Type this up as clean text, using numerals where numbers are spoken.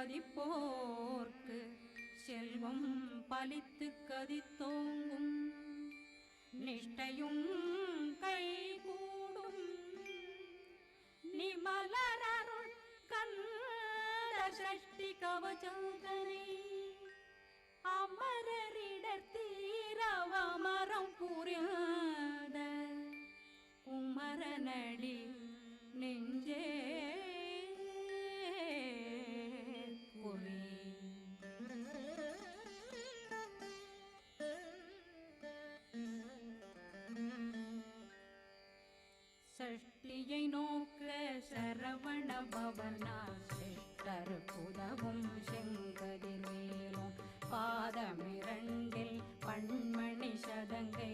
பதிப்போர்க்கு செல்வம் பலித்து கதித்தோங்கும் நிஷ்டையும் கைகூடும் நிமலரருள் கந்த சஷ்டி கவசந்தனை அமரரிடத்தீரவமரம் புரியாத குமரனடி நெஞ்சே குறி. சஷ்டியை நோக்க சரவண பவனா சிஷ்டர் புதவும் செங்கதிர்வேலும் பாதமிரண்டில் பண்மணி சதங்கை